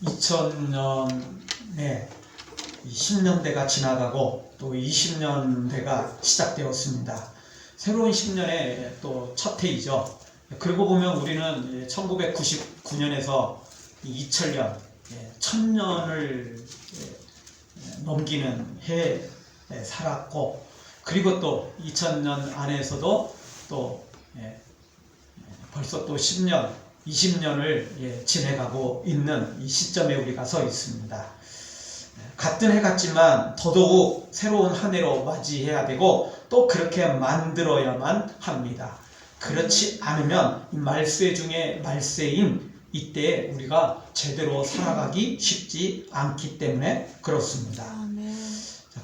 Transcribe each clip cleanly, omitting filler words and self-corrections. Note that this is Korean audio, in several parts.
2000년에 10년대가 지나가고 또 20년대가 시작되었습니다. 새로운 10년의 또 첫 해이죠. 그러고 보면 우리는 1999년에서 2000년, 1000년을 넘기는 해에 살았고, 그리고 또 2000년 안에서도 또 벌써 또 10년, 20년을 지내가고 있는 이 시점에 우리가 서 있습니다. 같은 해 같지만 더더욱 새로운 한 해로 맞이해야 되고 또 그렇게 만들어야만 합니다. 그렇지 않으면 말세 중에 말세인 이때 우리가 제대로 살아가기 쉽지 않기 때문에 그렇습니다.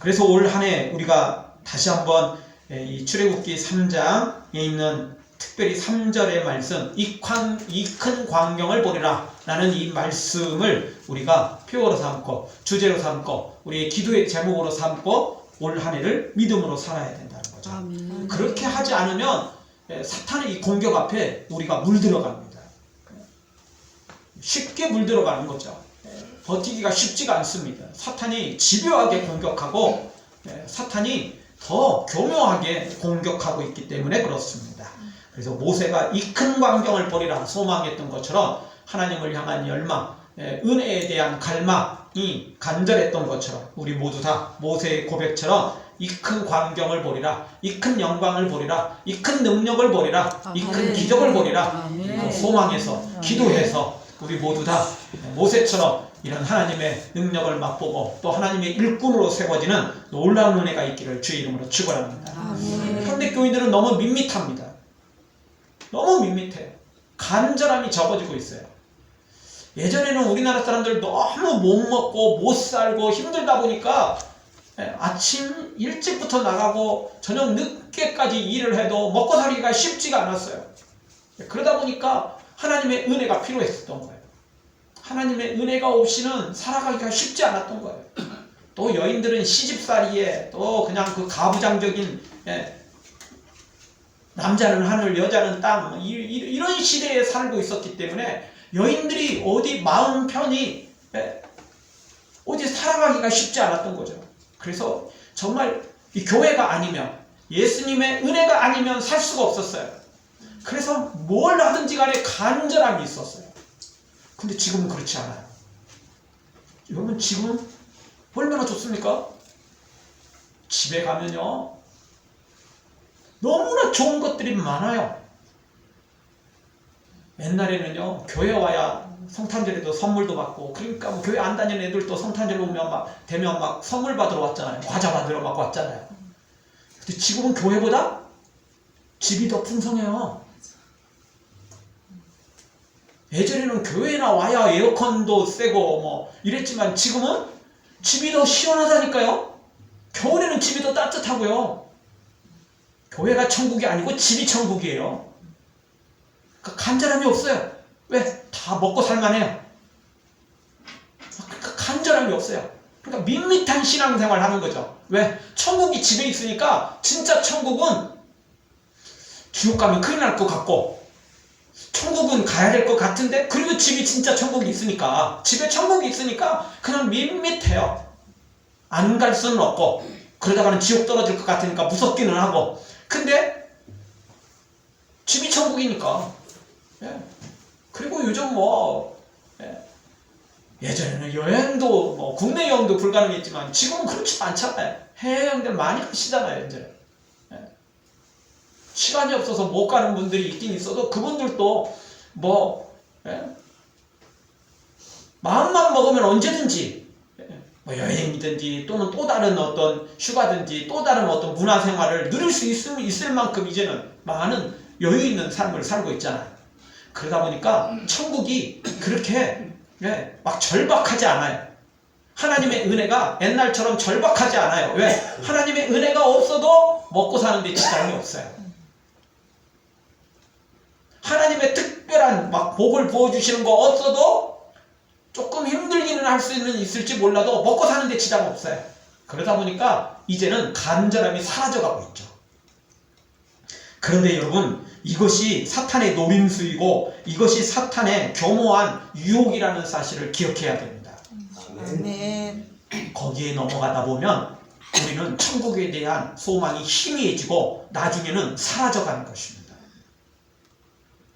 그래서 올 한 해 우리가 다시 한번 이 출애굽기 3장에 있는 특별히 3절의 말씀, 이 큰 광경을 보리라 라는 이 말씀을 우리가 표어로 삼고 주제로 삼고 우리의 기도의 제목으로 삼고 올 한 해를 믿음으로 살아야 된다는 거죠. 아멘. 그렇게 하지 않으면 사탄의 이 공격 앞에 우리가 물들어갑니다. 쉽게 물들어가는 거죠. 버티기가 쉽지가 않습니다. 사탄이 집요하게 공격하고 사탄이 더 교묘하게 공격하고 있기 때문에 그렇습니다. 그래서 모세가 이 큰 광경을 보리라 소망했던 것처럼 하나님을 향한 열망, 은혜에 대한 갈망이 간절했던 것처럼 우리 모두 다 모세의 고백처럼 이 큰 광경을 보리라, 이 큰 영광을 보리라, 이 큰 능력을 보리라, 이 큰 기적을 보리라 소망해서 기도해서 우리 모두 다 모세처럼 이런 하나님의 능력을 맛보고 또 하나님의 일꾼으로 세워지는 놀라운 은혜가 있기를 주의 이름으로 축원합니다. 현대 교인들은 너무 밋밋합니다. 너무 밋밋해요. 간절함이 적어지고 있어요. 예전에는 우리나라 사람들 너무 못 먹고 못 살고 힘들다 보니까 아침 일찍부터 나가고 저녁 늦게까지 일을 해도 먹고 살기가 쉽지가 않았어요. 그러다 보니까 하나님의 은혜가 필요했었던 거예요. 하나님의 은혜가 없이는 살아가기가 쉽지 않았던 거예요. 또 여인들은 시집살이에 또 그냥 그 가부장적인 남자는 하늘 여자는 땅 이런 시대에 살고 있었기 때문에 여인들이 어디 마음 편히 어디 살아가기가 쉽지 않았던 거죠. 그래서 정말 이 교회가 아니면 예수님의 은혜가 아니면 살 수가 없었어요. 그래서 뭘 하든지 간에 간절함이 있었어요. 근데 지금은 그렇지 않아요. 여러분 지금 얼마나 좋습니까? 집에 가면요 너무나 좋은 것들이 많아요. 옛날에는요 교회 와야 성탄절에도 선물도 받고 그러니까 뭐 교회 안 다니는 애들도 성탄절 오면 되면 막 선물 받으러 왔잖아요. 과자 받으러 막 왔잖아요. 근데 지금은 교회보다 집이 더 풍성해요. 예전에는 교회나 와야 에어컨도 세고 뭐 이랬지만 지금은 집이 더 시원하다니까요. 겨울에는 집이 더 따뜻하고요. 교회가 천국이 아니고 집이 천국이에요. 그러니까 간절함이 없어요. 왜? 다 먹고 살만해요. 그러니까 간절함이 없어요. 그러니까 밋밋한 신앙생활 하는 거죠. 왜? 천국이 집에 있으니까 진짜 천국은 지옥 가면 큰일 날 것 같고 천국은 가야 될 것 같은데 그리고 집이 진짜 천국이 있으니까 집에 천국이 있으니까 그냥 밋밋해요. 안 갈 수는 없고 그러다가는 지옥 떨어질 것 같으니까 무섭기는 하고 근데 집이 천국이니까 그리고 요즘 예전에는 여행도 뭐 국내 여행도 불가능했지만 지금은 그렇지 않잖아요. 해외여행들 많이 하시잖아요. 이제 시간이 없어서 못 가는 분들이 있긴 있어도 그분들도 마음만 먹으면 언제든지 뭐 여행이든지 또는 또 다른 어떤 휴가든지 또 다른 어떤 문화생활을 누릴 수 있을 만큼 이제는 많은 여유 있는 삶을 살고 있잖아요. 그러다 보니까 천국이 그렇게 막 절박하지 않아요. 하나님의 은혜가 옛날처럼 절박하지 않아요. 왜? 하나님의 은혜가 없어도 먹고 사는데 지장이 없어요. 하나님의 특별한 막 복을 부어주시는 거 없어도 조금 힘들기는 할 수는 있을지 몰라도 먹고 사는데 지장 없어요. 그러다 보니까 이제는 간절함이 사라져가고 있죠. 그런데 여러분, 이것이 사탄의 노림수이고 이것이 사탄의 교모한 유혹이라는 사실을 기억해야 됩니다. 아멘. 거기에 넘어가다 보면 우리는 천국에 대한 소망이 희미해지고 나중에는 사라져가는 것입니다.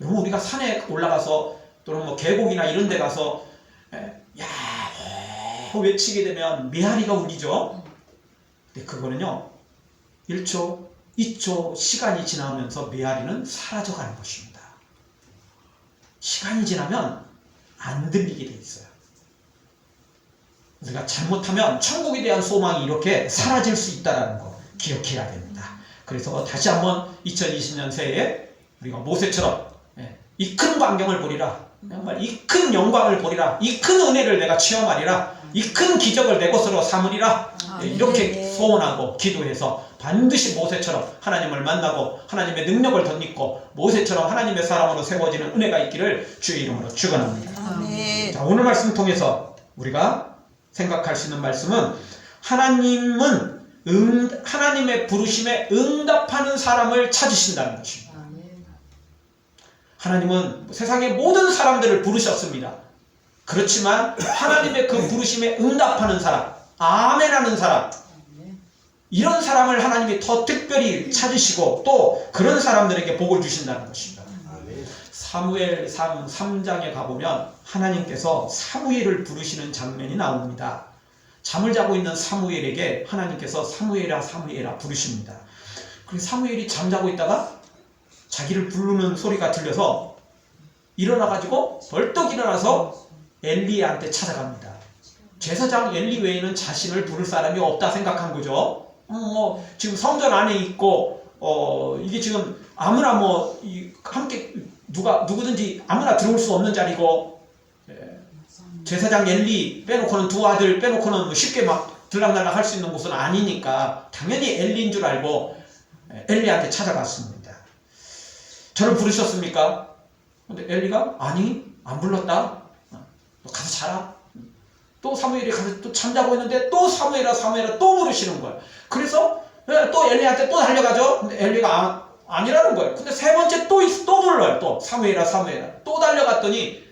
여러분, 우리가 산에 올라가서 또는 뭐 계곡이나 이런 데 가서 야 외치게 되면 메아리가 울리죠. 근데 그거는요 1초, 2초 시간이 지나면서 메아리는 사라져가는 것입니다. 시간이 지나면 안 들리게 돼 있어요. 우리가 잘못하면 천국에 대한 소망이 이렇게 사라질 수 있다는 거 기억해야 됩니다. 그래서 다시 한번 2020년 새해에 우리가 모세처럼 이 큰 광경을 보리라, 정말 이 큰 영광을 보리라, 이 큰 은혜를 내가 체험하리라, 이 큰 기적을 내 것으로 삼으리라, 이렇게 소원하고 기도해서 반드시 모세처럼 하나님을 만나고 하나님의 능력을 덧입고 모세처럼 하나님의 사람으로 세워지는 은혜가 있기를 주의 이름으로 축원합니다. 아멘. 자, 오늘 말씀 통해서 우리가 생각할 수 있는 말씀은 하나님은 하나님의 부르심에 응답하는 사람을 찾으신다는 것입니다. 하나님은 세상의 모든 사람들을 부르셨습니다. 그렇지만 하나님의 그 부르심에 응답하는 사람, 아멘하는 사람, 이런 사람을 하나님이 더 특별히 찾으시고 또 그런 사람들에게 복을 주신다는 것입니다. 사무엘상 3장에 가보면 하나님께서 사무엘을 부르시는 장면이 나옵니다. 잠을 자고 있는 사무엘에게 하나님께서 사무엘아 사무엘아 부르십니다. 그리고 사무엘이 잠자고 있다가 자기를 부르는 소리가 들려서 일어나가지고 벌떡 일어나서 엘리야한테 찾아갑니다. 제사장 엘리 외에는 자신을 부를 사람이 없다 생각한 거죠. 지금 성전 안에 있고 이게 지금 아무나 함께 누구든지 아무나 들어올 수 없는 자리고, 제사장 엘리 빼놓고는 두 아들 빼놓고는 쉽게 막 들락날락 할 수 있는 곳은 아니니까 당연히 엘리인 줄 알고 엘리한테 찾아갔습니다. 저를 부르셨습니까? 근데 엘리가 아니 안 불렀다. 너 가서 자라. 또 사무엘이 가서 또 잠자고 있는데 또 사무엘아 사무엘아 또 부르시는 거예요. 그래서 또 엘리한테 또 달려가죠. 근데 엘리가 아니라는 거예요. 근데 세 번째 또 불러요. 또 사무엘아 사무엘아 또 달려갔더니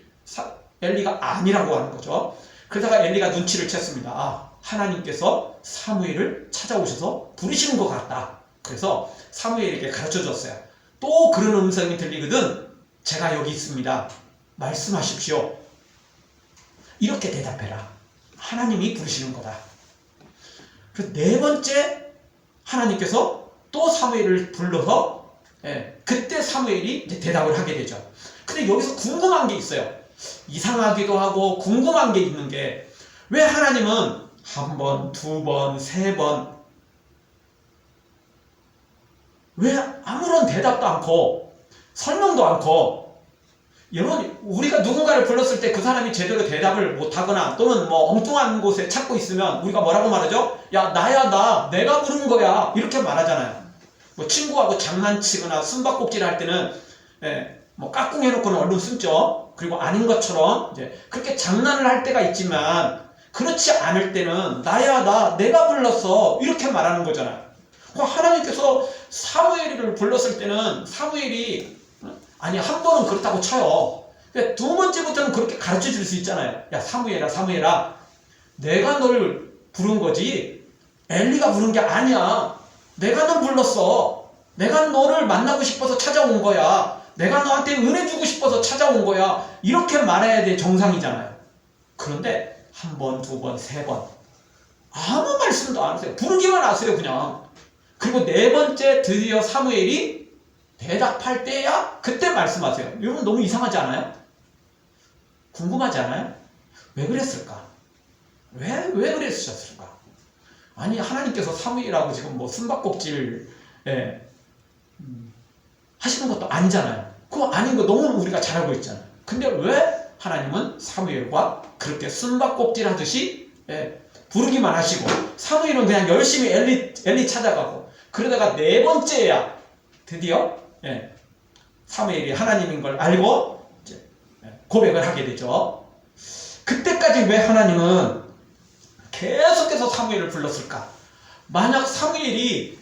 엘리가 아니라고 하는 거죠. 그러다가 엘리가 눈치를 챘습니다. 아, 하나님께서 사무엘을 찾아오셔서 부르시는 것 같다. 그래서 사무엘에게 가르쳐 줬어요. 또 그런 음성이 들리거든 제가 여기 있습니다. 말씀하십시오. 이렇게 대답해라. 하나님이 부르시는 거다. 그래서 네 번째 하나님께서 또 사무엘을 불러서 그때 사무엘이 이제 대답을 하게 되죠. 근데 여기서 궁금한 게 있어요. 이상하기도 하고 궁금한 게 있는 게, 왜 하나님은 한 번, 두 번, 세 번 왜 아무런 대답도 않고 설명도 않고, 여러분 우리가 누군가를 불렀을 때 그 사람이 제대로 대답을 못하거나 또는 뭐 엉뚱한 곳에 찾고 있으면 우리가 뭐라고 말하죠? 야 나야 나 내가 부른 거야 이렇게 말하잖아요. 뭐 친구하고 장난치거나 숨바꼭질 할 때는 뭐 까꿍 해놓고는 얼른 숨죠. 그리고 아닌 것처럼 이제 그렇게 장난을 할 때가 있지만 그렇지 않을 때는 나야 나 내가 불렀어 이렇게 말하는 거잖아요. 하나님께서 사무엘을 불렀을 때는 사무엘이 아니 한 번은 그렇다고 쳐요. 두 번째부터는 그렇게 가르쳐 줄 수 있잖아요. 야 사무엘아 사무엘아 내가 널 부른 거지 엘리가 부른 게 아니야. 내가 널 불렀어. 내가 너를 만나고 싶어서 찾아온 거야. 내가 너한테 은혜 주고 싶어서 찾아온 거야. 이렇게 말해야 돼 정상이잖아요. 그런데 한 번, 두 번, 세 번 아무 말씀도 안 하세요. 부르기만 하세요 그냥. 그리고 네 번째 드디어 사무엘이 대답할 때야 그때 말씀하세요. 여러분 너무 이상하지 않아요? 궁금하지 않아요? 왜 그랬을까? 왜 그랬으셨을까? 아니 하나님께서 사무엘하고 지금 뭐 숨바꼭질 하시는 것도 아니잖아요. 그거 아닌 거 너무 우리가 잘 알고 있잖아요. 근데 왜 하나님은 사무엘과 그렇게 숨바꼭질 하듯이 부르기만 하시고 사무엘은 그냥 열심히 엘리 찾아가고, 그러다가 네 번째야 드디어 사무엘이 하나님인 걸 알고 이제 고백을 하게 되죠. 그때까지 왜 하나님은 계속해서 사무엘을 불렀을까? 만약 사무엘이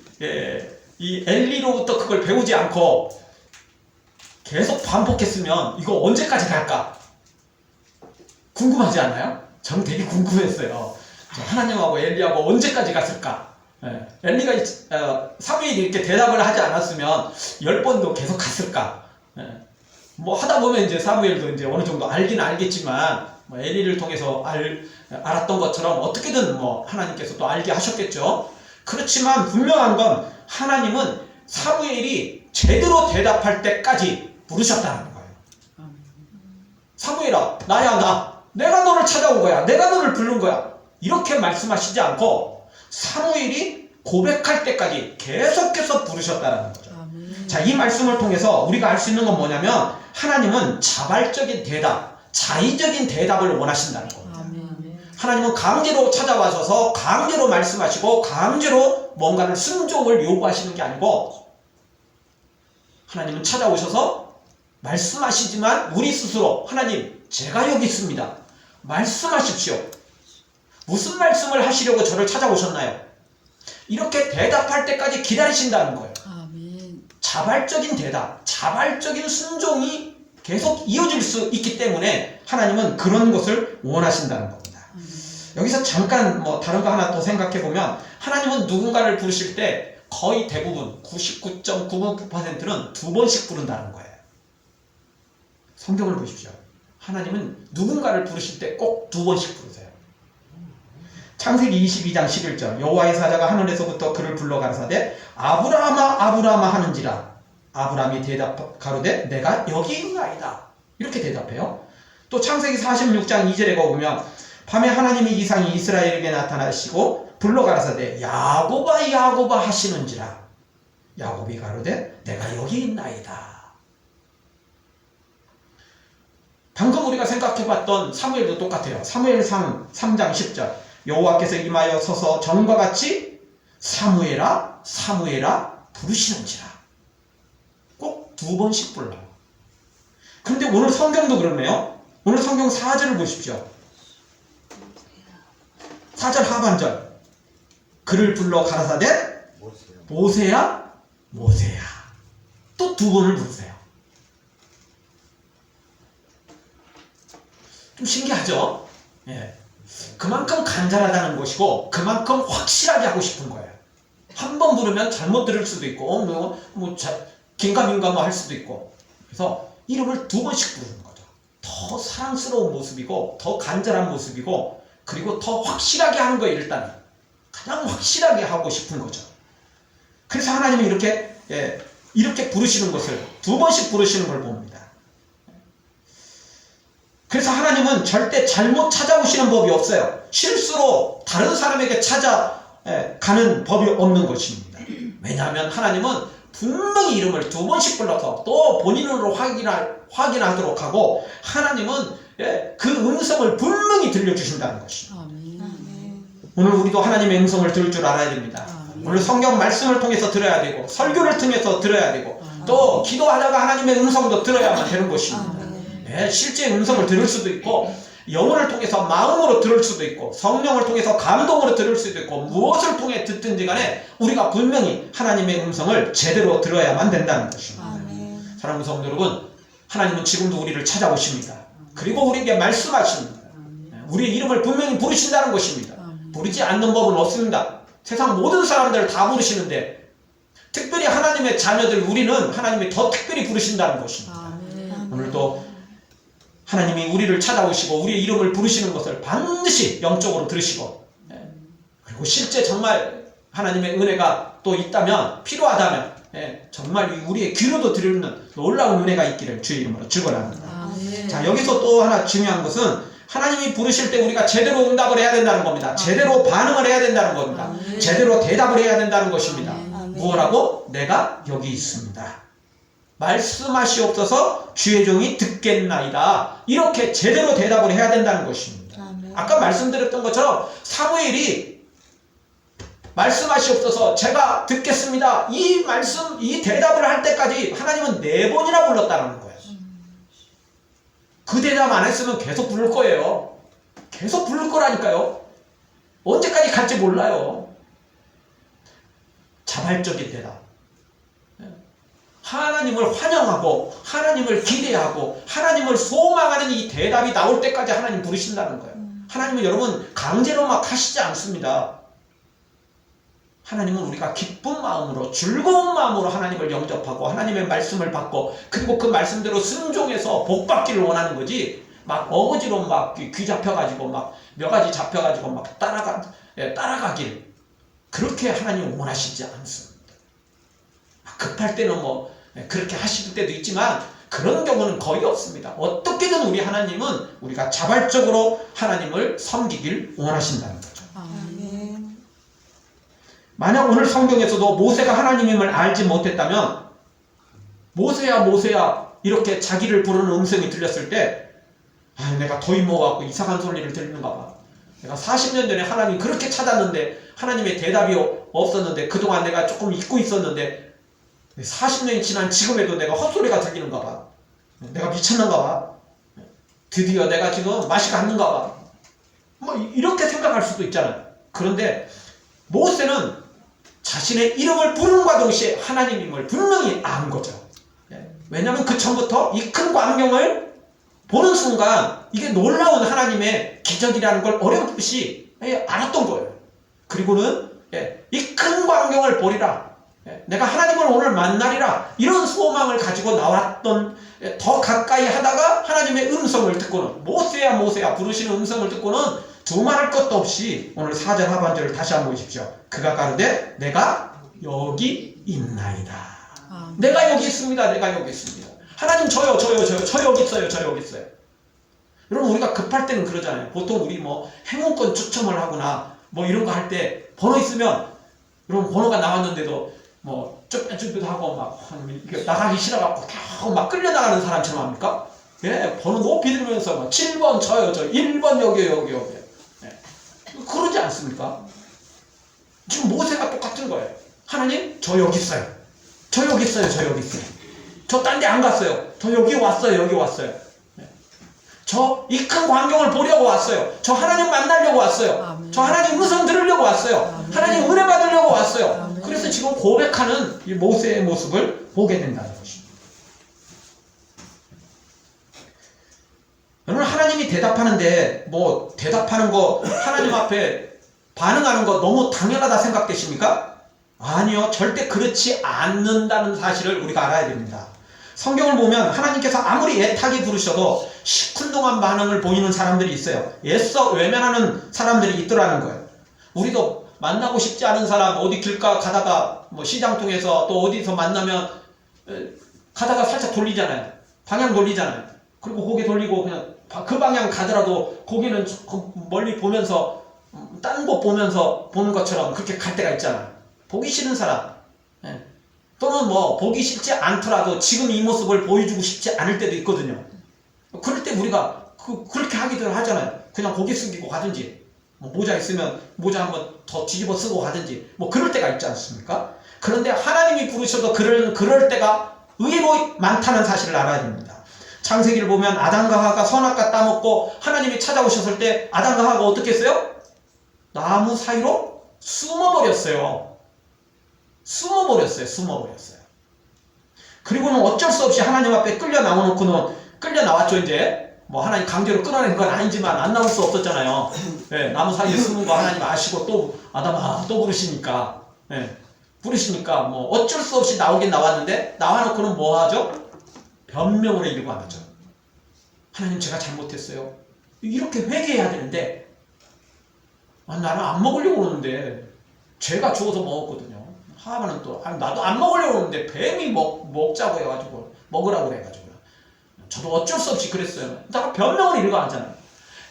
이 엘리로부터 그걸 배우지 않고 계속 반복했으면 이거 언제까지 갈까? 궁금하지 않나요? 저는 되게 궁금했어요. 하나님하고 엘리하고 언제까지 갔을까? 예, 엘리가 사무엘이 이렇게 대답을 하지 않았으면 10번도 계속 갔을까? 예, 뭐 하다 보면 이제 사무엘도 이제 어느 정도 알긴 알겠지만 뭐 엘리를 통해서 알았던 것처럼 어떻게든 뭐 하나님께서 또 알게 하셨겠죠. 그렇지만 분명한 건 하나님은 사무엘이 제대로 대답할 때까지 부르셨다는 거예요. 사무엘아, 나야 나. 내가 너를 찾아온 거야. 내가 너를 부른 거야. 이렇게 말씀하시지 않고 사무엘이 고백할 때까지 계속해서 부르셨다는 거죠. 자, 이 말씀을 통해서 우리가 알 수 있는 건 뭐냐면 하나님은 자발적인 대답, 자의적인 대답을 원하신다는 겁니다. 하나님은 강제로 찾아와셔서 강제로 말씀하시고 강제로 뭔가를 순종을 요구하시는 게 아니고 하나님은 찾아오셔서 말씀하시지만 우리 스스로 하나님 제가 여기 있습니다. 말씀하십시오. 무슨 말씀을 하시려고 저를 찾아오셨나요? 이렇게 대답할 때까지 기다리신다는 거예요. 자발적인 대답, 자발적인 순종이 계속 이어질 수 있기 때문에 하나님은 그런 것을 원하신다는 겁니다. 여기서 잠깐 뭐 다른 거 하나 또 생각해 보면 하나님은 누군가를 부르실 때 거의 대부분 99.99%는 2번씩 부른다는 거예요. 성경을 보십시오. 하나님은 누군가를 부르실 때 꼭 2번씩 부르세요. 창세기 22장 11절 여호와의 사자가 하늘에서부터 그를 불러 가라사대 아브라함아 아브라함아 하는지라 아브라함이 대답 가로되 내가 여기 있나이다. 이렇게 대답해요. 또 창세기 46장 2절에 보면 밤에 하나님의 이상이 이스라엘에게 나타나시고 불러 가라사대 야곱아 야곱아 하시는지라 야곱이 가로되 내가 여기 있나이다. 방금 우리가 생각해봤던 사무엘도 똑같아요. 사무엘상 3장 10절 여호와께서 임하여 서서 전과 같이 사무엘아 사무엘아 부르시는지라 꼭 2번씩 불러요. 그런데 오늘 성경도 그러네요. 오늘 성경 4절을 보십시오. 4절 하반절 그를 불러 가라사대 모세야 모세야 또 2번을 부르세요. 좀 신기하죠? 예. 그만큼 간절하다는 것이고 그만큼 확실하게 하고 싶은 거예요. 한 번 부르면 잘못 들을 수도 있고 긴가민가 뭐 할 수도 있고 그래서 이름을 2번씩 부르는 거죠. 더 사랑스러운 모습이고 더 간절한 모습이고 그리고 더 확실하게 하는 거예요. 일단 가장 확실하게 하고 싶은 거죠. 그래서 하나님은 이렇게 부르시는 것을 2번씩 부르시는 걸 봅니다. 그래서 하나님은 절대 잘못 찾아오시는 법이 없어요. 실수로 다른 사람에게 찾아가는 법이 없는 것입니다. 왜냐하면 하나님은 분명히 이름을 2번씩 불러서 또 본인으로 확인하도록 하고 하나님은 그 음성을 분명히 들려주신다는 것입니다. 오늘 우리도 하나님의 음성을 들을 줄 알아야 됩니다. 오늘 성경 말씀을 통해서 들어야 되고 설교를 통해서 들어야 되고 또 기도하다가 하나님의 음성도 들어야만 되는 것입니다. 실제 음성을 들을 수도 있고 영혼을 통해서 마음으로 들을 수도 있고 성령을 통해서 감동으로 들을 수도 있고 무엇을 통해 듣든지 간에 우리가 분명히 하나님의 음성을 제대로 들어야만 된다는 것입니다. 사랑하는 성도 여러분, 하나님은 지금도 우리를 찾아오십니다. 그리고 우리에게 말씀하십니다. 우리의 이름을 분명히 부르신다는 것입니다. 부르지 않는 법은 없습니다. 세상 모든 사람들을 다 부르시는데 특별히 하나님의 자녀들 우리는 하나님이 더 특별히 부르신다는 것입니다. 오늘도 하나님이 우리를 찾아오시고 우리의 이름을 부르시는 것을 반드시 영적으로 들으시고 그리고 실제 정말 하나님의 은혜가 또 있다면 필요하다면 정말 우리의 귀로도 들리는 놀라운 은혜가 있기를 주의 이름으로 축원합니다. 자, 여기서 또 하나 중요한 것은 하나님이 부르실 때 우리가 제대로 응답을 해야 된다는 겁니다. 제대로 반응을 해야 된다는 겁니다. 제대로 대답을 해야 된다는 것입니다. 무엇하고? 내가 여기 있습니다. 말씀하시옵소서 주의 종이 듣겠나이다. 이렇게 제대로 대답을 해야 된다는 것입니다. 아까 말씀드렸던 것처럼 사무엘이 말씀하시옵소서 제가 듣겠습니다. 이 대답을 할 때까지 하나님은 4번이나 불렀다는 거예요. 그 대답 안 했으면 계속 부를 거예요. 계속 부를 거라니까요. 언제까지 갈지 몰라요. 자발적인 대답. 하나님을 환영하고 하나님을 기대하고 하나님을 소망하는 이 대답이 나올 때까지 하나님 부르신다는 거예요. 하나님은 여러분 강제로 막 하시지 않습니다. 하나님은 우리가 기쁜 마음으로 즐거운 마음으로 하나님을 영접하고 하나님의 말씀을 받고 그리고 그 말씀대로 순종해서 복 받기를 원하는 거지, 막 어거지로 막 귀 잡혀가지고 막 몇 가지 잡혀가지고 막 따라가길 그렇게 하나님은 원하시지 않습니다. 급할 때는 뭐 그렇게 하실 때도 있지만 그런 경우는 거의 없습니다. 어떻게든 우리 하나님은 우리가 자발적으로 하나님을 섬기길 원하신다는 거죠. 아멘. 만약 오늘 성경에서도 모세가 하나님임을 알지 못했다면 모세야 모세야 이렇게 자기를 부르는 음성이 들렸을 때 내가 더위 먹어갖고 이상한 소리를 들리는가 봐. 내가 40년 전에 하나님 그렇게 찾았는데 하나님의 대답이 없었는데 그동안 내가 조금 잊고 있었는데 40년이 지난 지금에도 내가 헛소리가 들리는가 봐. 내가 미쳤는가 봐. 드디어 내가 지금 맛이 갔는가 봐. 뭐 이렇게 생각할 수도 있잖아요. 그런데 모세는 자신의 이름을 부름과 동시에 하나님임을 분명히 안 거죠. 왜냐하면 그 전부터 이 큰 광경을 보는 순간 이게 놀라운 하나님의 기적이라는 걸 어렴풋이 알았던 거예요. 그리고는 이 큰 광경을 보리라, 내가 하나님을 오늘 만나리라, 이런 소망을 가지고 나왔던, 더 가까이 하다가 하나님의 음성을 듣고는 모세야 모세야 부르시는 음성을 듣고는 두말할 것도 없이 오늘 4절 하반절을 다시 한번 보십시오. 그가 가로되 내가 여기 있나이다. 내가 여기 있습니다. 내가 여기 있습니다. 하나님 저요 저 여기 있어요. 저 여기 있어요. 여러분 우리가 급할 때는 그러잖아요. 보통 우리 뭐 행운권 추첨을 하거나 뭐 이런 거 할 때 번호 있으면 여러분 번호가 나왔는데도 뭐 쭈뼛쭈뼛 하고 막 나가기 싫어갖고 계속 막 끌려나가는 사람처럼 합니까? 예, 번호 높이 들으면서 막 7번 저요 저 1번 여기요. 예. 그러지 않습니까? 지금 모세가 똑같은 거예요. 하나님 저 여기 있어요. 저 여기 있어요. 저 딴 데 안 갔어요. 저 여기 왔어요. 저 이 큰 광경을 보려고 왔어요. 저 하나님 만나려고 왔어요. 아멘. 저 하나님 음성 들으려고 왔어요. 아멘. 하나님 은혜 받으려고 왔어요. 아멘. 그래서 지금 고백하는 이 모세의 모습을 보게 된다는 것입니다. 여러분 하나님이 대답하는데 뭐 대답하는 거 하나님 앞에 반응하는 거 너무 당연하다 생각되십니까? 아니요. 절대 그렇지 않는다는 사실을 우리가 알아야 됩니다. 성경을 보면 하나님께서 아무리 애타게 부르셔도 시큰둥한 반응을 보이는 사람들이 있어요. 애써 외면하는 사람들이 있더라는 거예요. 우리도 만나고 싶지 않은 사람 어디 길가 가다가 뭐 시장 통해서 또 어디서 만나면 가다가 살짝 돌리잖아요. 방향 돌리잖아요. 그리고 고개 돌리고 그냥 그 방향 가더라도 고개는 멀리 보면서 딴 곳 보면서 보는 것처럼 그렇게 갈 때가 있잖아요. 보기 싫은 사람, 또는 뭐 보기 싫지 않더라도 지금 이 모습을 보여주고 싶지 않을 때도 있거든요. 그럴 때 우리가 그렇게 하기들 하잖아요. 그냥 고개 숙이고 가든지, 뭐 모자 있으면 모자 한번 더 뒤집어 쓰고 가든지, 뭐 그럴 때가 있지 않습니까? 그런데 하나님이 부르셔도 그럴 때가 의외로 많다는 사실을 알아야 됩니다. 창세기를 보면 아담과 하와가 선악과 따먹고 하나님이 찾아오셨을 때 아담과 하와가 어떻게 했어요? 나무 사이로 숨어버렸어요. 그리고는 어쩔 수 없이 하나님 앞에 끌려 나왔죠. 이제 뭐 하나님 강제로 끌어낸 건 아니지만 안 나올 수 없었잖아요. 나무 사이에 숨은 거 하나님 아시고 또 아담아 또 부르시니까 뭐 어쩔 수 없이 나오긴 나왔는데 나와놓고는 뭐 하죠? 변명으로 일관하죠. 하나님 제가 잘못했어요. 이렇게 회개해야 되는데 나는 안 먹으려고 그러는데 죄가 죽어서 먹었거든요. 하와는 또 나도 안 먹으려고 그러는데 뱀이 먹자고 해가지고 먹으라고 해가지고 저도 어쩔 수 없이 그랬어요. 다 변명을 일관하잖아요.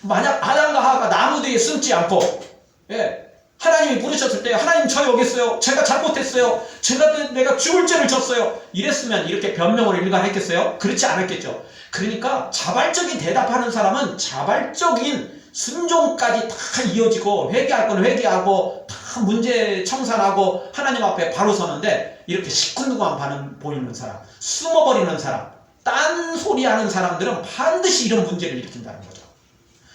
만약 아담과 하와가 나무 뒤에 숨지 않고 하나님이 부르셨을 때 하나님 저 여기 있어요. 제가 잘못했어요. 내가 죽을 죄를 졌어요. 이랬으면 이렇게 변명을 일관했겠어요? 그렇지 않았겠죠. 그러니까 자발적인 대답하는 사람은 자발적인 순종까지 다 이어지고 회개할 건 회개하고 다 문제 청산하고 하나님 앞에 바로 서는데 이렇게 시큰둥한 반응 보이는 사람, 숨어버리는 사람, 딴소리하는 사람들은 반드시 이런 문제를 일으킨다는 거죠.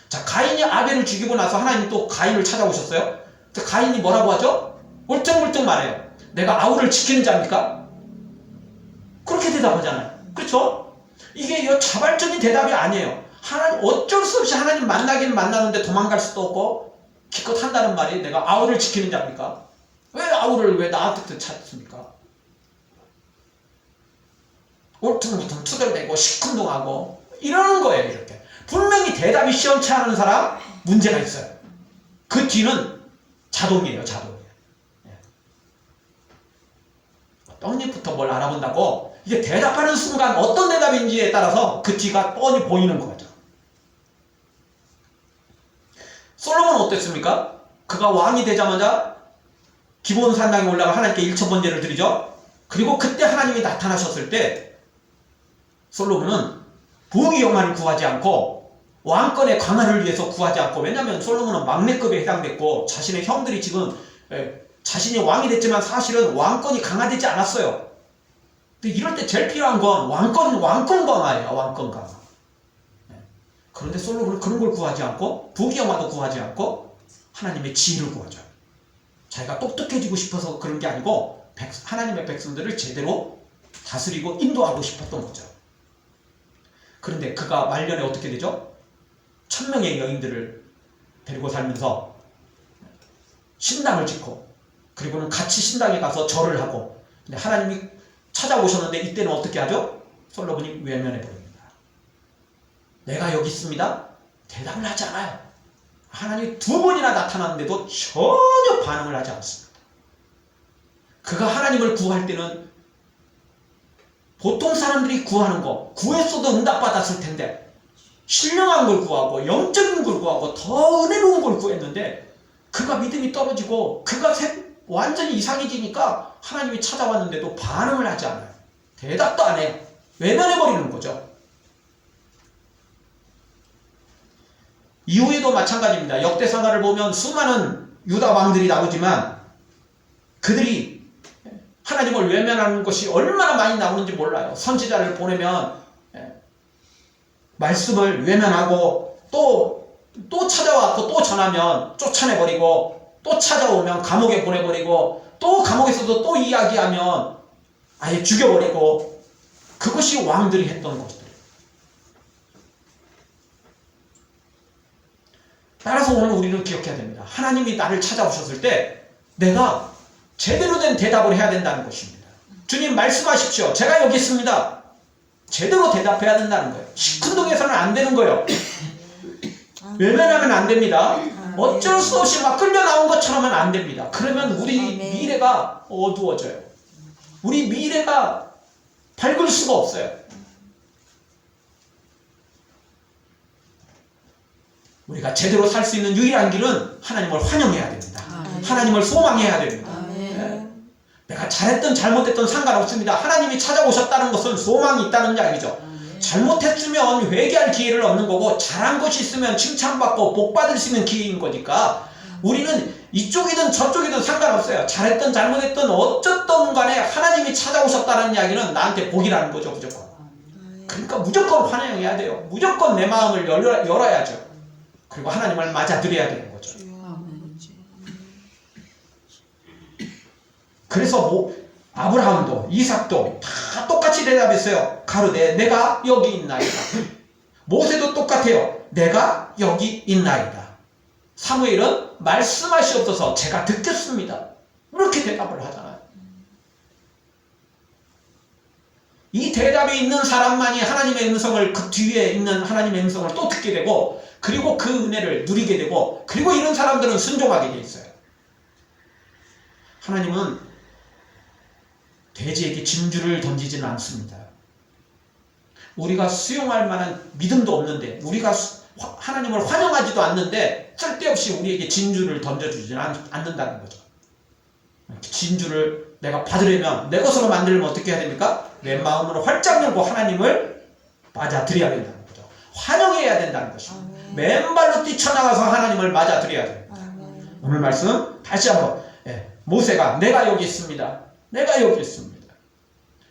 자, 가인이 아벨을 죽이고 나서 하나님 또 가인을 찾아오셨어요. 가인이 뭐라고 하죠? 울퉁불퉁 말해요. 내가 아우를 지키는 자입니까? 그렇게 대답하잖아요. 그렇죠? 이게 자발적인 대답이 아니에요. 하나님, 어쩔 수 없이 하나님 만나긴 만나는데 도망갈 수도 없고 기껏 한다는 말이 내가 아우를 지키는 자입니까? 왜 아우를 왜 나한테 찾습니까? 울퉁불퉁 투덜대고 시큰둥하고 이러는 거예요. 이렇게 분명히 대답이 시원치 않은 사람 문제가 있어요. 그 뒤는 자동이에요. 자동이에요. 떡잎부터 뭘 알아본다고 이게 대답하는 순간 어떤 대답인지에 따라서 그 뒤가 뻔히 보이는 거죠. 솔로몬은 어땠습니까? 그가 왕이 되자마자 기본 산당에 올라가 하나님께 일천번제를 드리죠. 그리고 그때 하나님이 나타나셨을 때 솔로몬은 부귀 영화를 구하지 않고 왕권의 강화를 위해서 구하지 않고, 왜냐하면 솔로몬은 막내급에 해당됐고 자신의 형들이 지금 자신이 왕이 됐지만 사실은 왕권이 강화되지 않았어요. 근데 이럴 때 제일 필요한 건 왕권 강화예요. 왕권 강화. 그런데 솔로몬은 그런 걸 구하지 않고 부귀 영화도 구하지 않고 하나님의 지혜를 구하죠. 자기가 똑똑해지고 싶어서 그런 게 아니고 하나님의 백성들을 제대로 다스리고 인도하고 싶었던 거죠. 그런데 그가 말년에 어떻게 되죠? 1000명의 여인들을 데리고 살면서 신당을 짓고, 그리고는 같이 신당에 가서 절을 하고, 근데 하나님이 찾아오셨는데 이때는 어떻게 하죠? 솔로몬이 외면해 버립니다. 내가 여기 있습니다. 대답을 하지 않아요. 하나님이 2번이나 나타났는데도 전혀 반응을 하지 않습니다. 그가 하나님을 구할 때는 보통 사람들이 구하는 거 구했어도 응답받았을 텐데 신령한 걸 구하고 영적인 걸 구하고 더 은혜로운 걸 구했는데 그가 믿음이 떨어지고 그가 완전히 이상해지니까 하나님이 찾아왔는데도 반응을 하지 않아요. 대답도 안 해요. 외면해버리는 거죠. 이후에도 마찬가지입니다. 역대사가를 보면 수많은 유다 왕들이 나오지만 그들이 하나님을 외면하는 것이 얼마나 많이 나오는지 몰라요. 선지자를 보내면 말씀을 외면하고 또 찾아와서 또 전하면 쫓아내버리고, 또 찾아오면 감옥에 보내버리고, 또 감옥에서도 또 이야기하면 아예 죽여버리고, 그것이 왕들이 했던 것들. 따라서 오늘 우리는 기억해야 됩니다. 하나님이 나를 찾아오셨을 때 내가 제대로 된 대답을 해야 된다는 것입니다. 주님 말씀하십시오. 제가 여기 있습니다. 제대로 대답해야 된다는 거예요. 시큰둥해서는 안 되는 거예요. 외면하면 안 됩니다. 어쩔 수 없이 막 끌려 나온 것처럼 하면 안 됩니다. 그러면 우리 미래가 어두워져요. 우리 미래가 밝을 수가 없어요. 우리가 제대로 살 수 있는 유일한 길은 하나님을 환영해야 됩니다. 하나님을 소망해야 됩니다. 내가 잘했든 잘못했든 상관없습니다. 하나님이 찾아오셨다는 것은 소망이 있다는 이야기죠. 잘못했으면 회개할 기회를 얻는 거고, 잘한 것이 있으면 칭찬받고 복받을 수 있는 기회인 거니까 우리는 이쪽이든 저쪽이든 상관없어요. 잘했든 잘못했든 어쨌든 간에 하나님이 찾아오셨다는 이야기는 나한테 복이라는 거죠. 무조건. 그러니까 무조건 환영해야 돼요. 무조건 내 마음을 열어야죠. 그리고 하나님을 맞아들여야 되는 거죠. 그래서 아브라함도 이삭도 다 똑같이 대답했어요. 가로되 내가 여기 있나이다. 모세도 똑같아요. 내가 여기 있나이다. 사무엘은 말씀하시옵소서 제가 듣겠습니다. 이렇게 대답을 하잖아요. 이 대답이 있는 사람만이 하나님의 음성을, 그 뒤에 있는 하나님의 음성을 또 듣게 되고, 그리고 그 은혜를 누리게 되고, 그리고 이런 사람들은 순종하게 돼 있어요. 하나님은 돼지에게 진주를 던지지는 않습니다. 우리가 수용할 만한 믿음도 없는데, 우리가 하나님을 환영하지도 않는데 쓸데없이 우리에게 진주를 던져주지는 않는다는 거죠. 진주를 내가 받으려면, 내 것으로 만들려면 어떻게 해야 됩니까? 내 마음으로 활짝 열고 하나님을 맞아들여야 된다는 거죠. 환영해야 된다는 것입니다. 맨발로 뛰쳐나가서 하나님을 맞아들여야 됩니다. 오늘 말씀 다시 한번, 모세가 내가 여기 있습니다. 내가 여기 있습니다.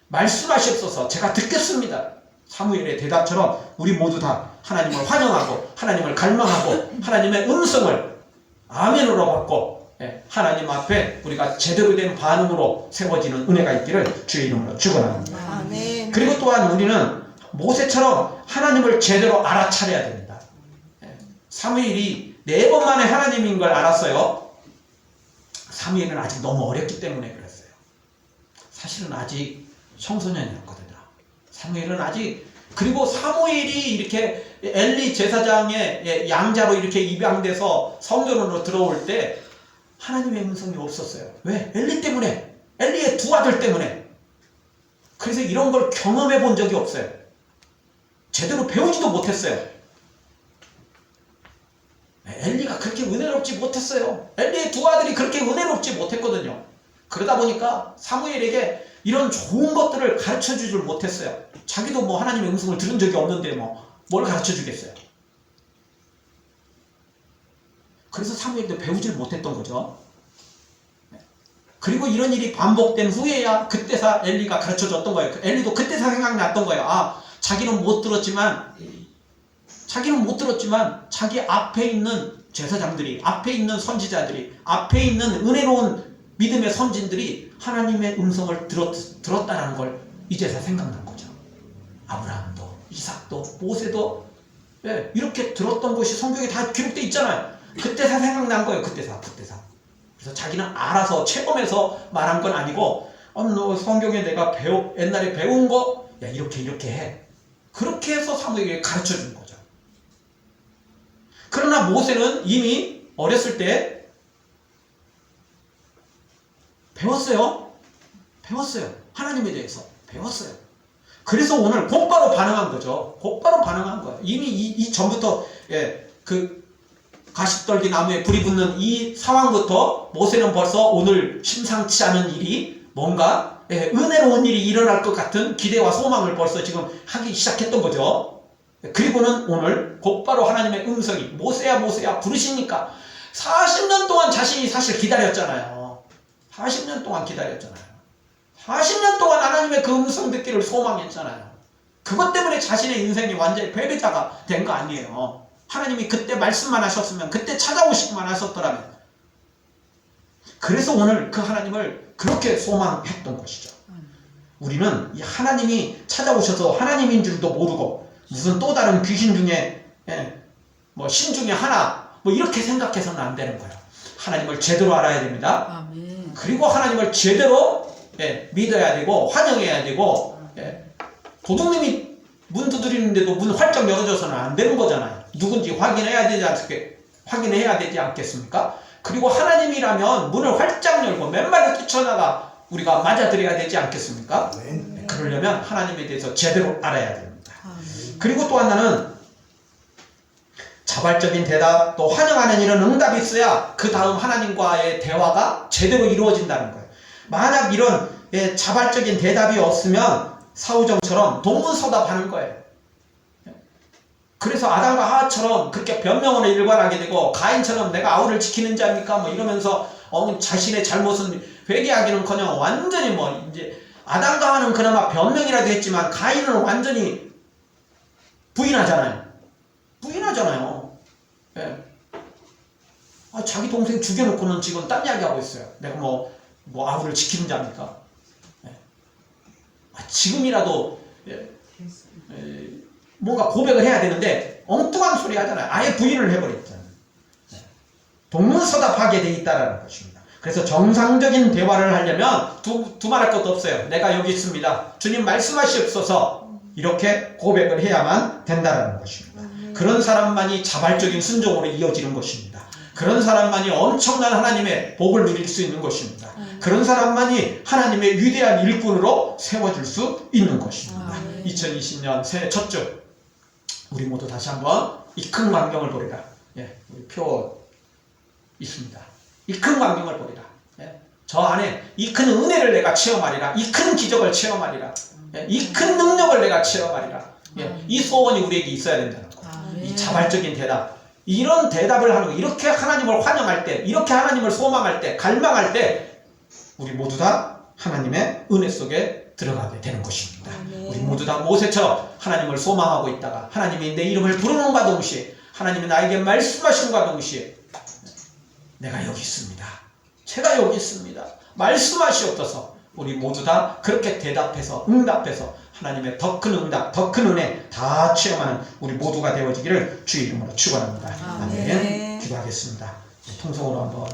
말씀하시옵소서 제가 듣겠습니다. 사무엘의 대답처럼 우리 모두 다 하나님을 환영하고 하나님을 갈망하고 하나님의 음성을 아멘으로 받고 하나님 앞에 우리가 제대로 된 반응으로 세워지는 은혜가 있기를 주의 이름으로 축원합니다. 아멘. 그리고 또한 우리는 모세처럼 하나님을 제대로 알아차려야 됩니다. 사무엘이 4번 만에 하나님인 걸 알았어요. 사무엘은 아직 너무 어렸기 때문에 그랬어요. 사실은 아직 청소년이었거든요. 사무엘은 아직, 그리고 사무엘이 이렇게 엘리 제사장의 양자로 이렇게 입양돼서 성전으로 들어올 때 하나님의 음성이 없었어요. 왜? 엘리 때문에, 엘리의 두 아들 때문에. 그래서 이런 걸 경험해 본 적이 없어요. 제대로 배우지도 못했어요. 엘리가 그렇게 은혜롭지 못했어요. 엘리의 두 아들이 그렇게 은혜롭지 못했거든요. 그러다 보니까 사무엘에게 이런 좋은 것들을 가르쳐 주질 못했어요. 자기도 뭐 하나님의 음성을 들은 적이 없는데 뭘 가르쳐 주겠어요. 그래서 사무엘도 배우질 못했던 거죠. 그리고 이런 일이 반복된 후에야 그때서 엘리가 가르쳐 줬던 거예요. 엘리도 그때서 생각났던 거예요. 아, 자기는 못 들었지만 자기 앞에 있는 제사장들이, 앞에 있는 선지자들이, 앞에 있는 은혜로운 믿음의 선진들이 하나님의 음성을 들었다는 걸 이제서 생각난 거죠. 아브라함도, 이삭도, 모세도 이렇게 들었던 것이 성경에 다 기록되어 있잖아요. 그때서 생각난 거예요. 그때서. 그래서 자기는 알아서 체험해서 말한 건 아니고 성경에 내가 옛날에 배운 거 이렇게 해. 그렇게 해서 사무엘에게 가르쳐 준 거죠. 그러나 모세는 이미 어렸을 때 배웠어요. 하나님에 대해서 배웠어요. 그래서 오늘 곧바로 반응한 거죠. 곧바로 반응한 거예요. 이미 이 전부터 그 가시떨기 나무에 불이 붙는 이 상황부터 모세는 벌써 오늘 심상치 않은 일이 뭔가 은혜로운 일이 일어날 것 같은 기대와 소망을 벌써 지금 하기 시작했던 거죠. 그리고는 오늘 곧바로 하나님의 음성이 모세야 부르시니까 40년 동안 자신이 사실 기다렸잖아요. 40년 동안 40년 동안 하나님의 그 음성 듣기를 소망했잖아요. 그것 때문에 자신의 인생이 완전히 패배자가 된 거 아니에요. 하나님이 그때 말씀만 하셨으면, 그때 찾아오시기만 하셨더라면. 그래서 오늘 그 하나님을 그렇게 소망했던 것이죠. 우리는 이 하나님이 찾아오셔서 하나님인 줄도 모르고 무슨 또 다른 귀신 중에 신 중에 하나 이렇게 생각해서는 안 되는 거예요. 하나님을 제대로 알아야 됩니다. 아멘. 그리고 하나님을 제대로 믿어야 되고 환영해야 되고 도둑님이 문 두드리는데도 문 활짝 열어줘서는 안 되는 거잖아요. 누군지 확인해야 되지 않겠습니까? 그리고 하나님이라면 문을 활짝 열고 맨발로 뛰쳐나가 우리가 맞아들여야 되지 않겠습니까? 그러려면 하나님에 대해서 제대로 알아야 됩니다. 그리고 또 하나는 자발적인 대답, 또 환영하는 이런 응답이 있어야 그 다음 하나님과의 대화가 제대로 이루어진다는 거예요. 만약 이런 자발적인 대답이 없으면 사우정처럼 동문서답하는 거예요. 그래서 아담과 하와처럼 그렇게 변명으로 일관하게 되고 가인처럼 내가 아우를 지키는 자입니까? 이러면서 자신의 잘못은 회개하기는커녕 완전히 이제 아담과 하와는 그나마 변명이라도 했지만 가인은 완전히 부인하잖아요. 자기 동생 죽여놓고는 지금 딴 이야기하고 있어요. 내가 아우를 지키는 자입니까? 지금이라도 뭔가 고백을 해야 되는데 엉뚱한 소리 하잖아요. 아예 부인을 해버렸잖아요. 동문서답하게 돼 있다는 것입니다. 그래서 정상적인 대화를 하려면 두말할 것도 없어요. 내가 여기 있습니다. 주님 말씀하시옵소서. 이렇게 고백을 해야만 된다는 것입니다. 그런 사람만이 자발적인 순종으로 이어지는 것입니다. 그런 사람만이 엄청난 하나님의 복을 누릴 수 있는 것입니다. 그런 사람만이 하나님의 위대한 일꾼으로 세워질 수 있는 것입니다. 2020년 새해 첫 주 우리 모두 다시 한번 이 큰 광경을 보리라. 우리 표 있습니다. 이 큰 광경을 보리라. 저 안에 이 큰 은혜를 내가 체험하리라. 이 큰 기적을 체험하리라. 이 큰 능력을 내가 체험하리라. 이 소원이 우리에게 있어야 된다는 거. 이 자발적인 대답. 이런 대답을 하는 거. 이렇게 하나님을 환영할 때, 이렇게 하나님을 소망할 때, 갈망할 때 우리 모두 다 하나님의 은혜 속에 들어가게 되는 것입니다. 우리 모두 다 모세처럼 하나님을 소망하고 있다가 하나님이 내 이름을 부르는과 동시에 하나님이 나에게 말씀하신과 동시에 내가 여기 있습니다. 제가 여기 있습니다. 말씀하시옵소서. 우리 모두 다 그렇게 대답해서 응답해서 하나님의 더 큰 응답, 더 큰 은혜 다 체험하는 우리 모두가 되어지기를 주의 이름으로 축원합니다. 아멘. 아멘. 기도하겠습니다. 통성으로 한번